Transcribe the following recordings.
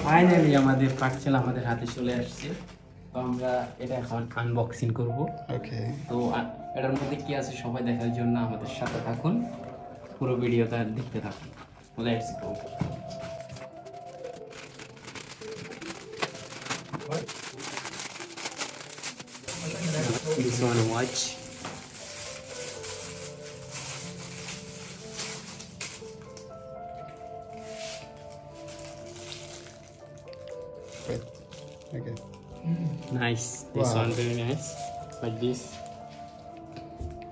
Finally আমাদের parcel আমাদের হাতে চলে আসছে। তো আমরা এটা এখন আনবক্সিং করব। ওকে, তো এটার মধ্যে কি আছে সবাই দেখার জন্য আমাদের সাথে থাকুন, পুরো ভিডিওটা দেখতে থাকুন। Let's go. This one watch. wait, okay. Nice. This Wow. one very nice. Like this.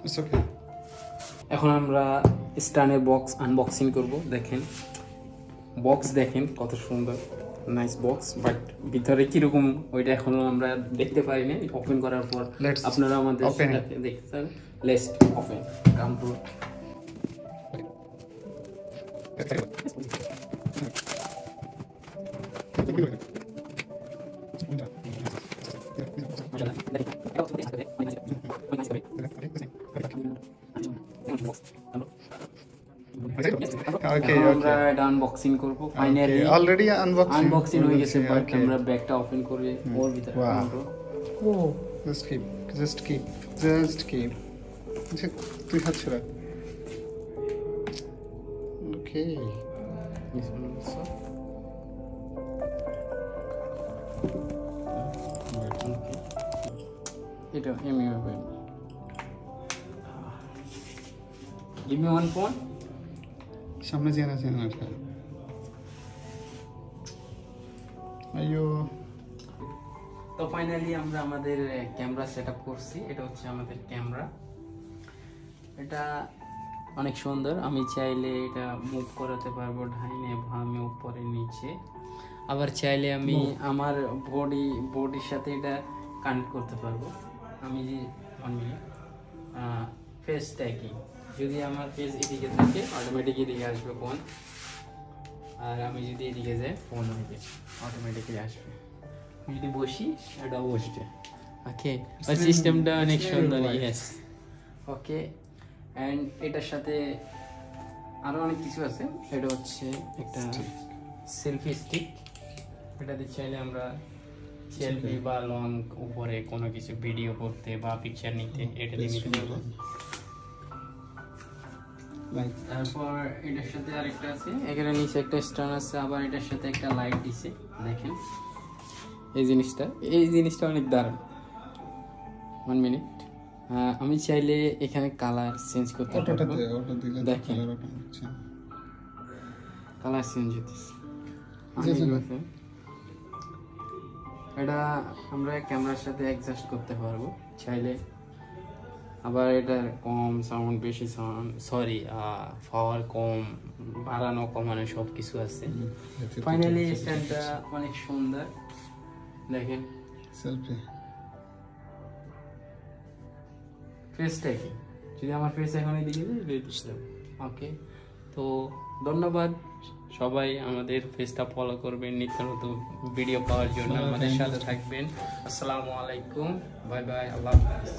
It's okay. এখন আমরা স্টানের বক্স আনবক্সিং করব। দেখেন বক্স, দেখেন কত সুন্দর, নাইস বক্স। বাট ভিতরে কিরকম ওইটা এখনো আমরা দেখতে পারিনি। ওপেন করার পর আপনারা আমাদের সাথে দেখতে লেটস ওপেন কাম টু। আমরা এটা আনবক্সিং করব। ফাইনালি অলরেডি আনবক্সিং হয়ে গেছে, বাট আমরা ব্যাগটা ওপেন করে ওর ভিতরে রাখবো। ও জাস্ট কিপ আচ্ছা, তুই হাত ছড়া। ওকে, এটা এমনি হবে। Give me one phone. সামনে যেন আইয়ো। তো ফাইনালি আমরা আমাদের ক্যামেরা সেটআপ করছি। এটা হচ্ছে আমাদের ক্যামেরা। এটা অনেক সুন্দর। আমি চাইলে এটা মুভ করাতে পারবো ডাইনে বামে উপরে নিচে। আবার চাইলে আমি আমার বডির সাথে এটা কানেক্ট করতে পারবো। আমি যে ফেস ট্যাগিং, যদি আমার ফেস এদিকে থাকে অটোমেটিক এদিকে আসবে ফোন, আর আমি যদি এদিকে যাই ফোন হয়ে অটোমেটিকলি আসবে। আমি যদি বসি এটা বসবে। ওকে, সিস্টেমটা অনেক সুন্দর। Yes, okay. অ্যান্ড এটার সাথে আরও অনেক কিছু আছে। এটা হচ্ছে একটা সেলফি স্টিক। এটাতে চাইলে আমরা সেলফি বা লং উপরে কোনো কিছু ভিডিও করতে বা পিকচার নিতে এটা দিয়ে নিতে পারবো। তারপর এটার সাথে আরেকটা আছে, এখানে নিচে একটা স্ট্যান্ড আছে, আবার এটার সাথে একটা লাইট দিছে। দেখেন এই জিনিসটা অনেক দারুণ। 1 মিনিট, আমি চাইলে এখানে কালার চেঞ্জ করতে পারবো। দেখেন কালার চেঞ্জ হতেছে। এটা আমরা ক্যামেরার সাথে অ্যাডজাস্ট করতে পারবো চাইলে। আবার এটার কম সাউন্ড, বেশি সাউন্ড, পাওয়ার কম, বাড়ানো কমানো সব কিছু আছে। ফাইনালি স্ট্যান্ডটা অনেক সুন্দর। দেখেন সেলফি ফেসটা কি, যদি আমার ফেস এখন এদিকে ওকে। তো ধন্যবাদ সবাই, আমাদের ফেসটা ফলো করবেন, নিত্য নতুন ভিডিও পাওয়ার জন্য আমাদের সাথে থাকবেন। আসসালামু আলাইকুম, বাই বাই, আল্লাহ হাফেজ।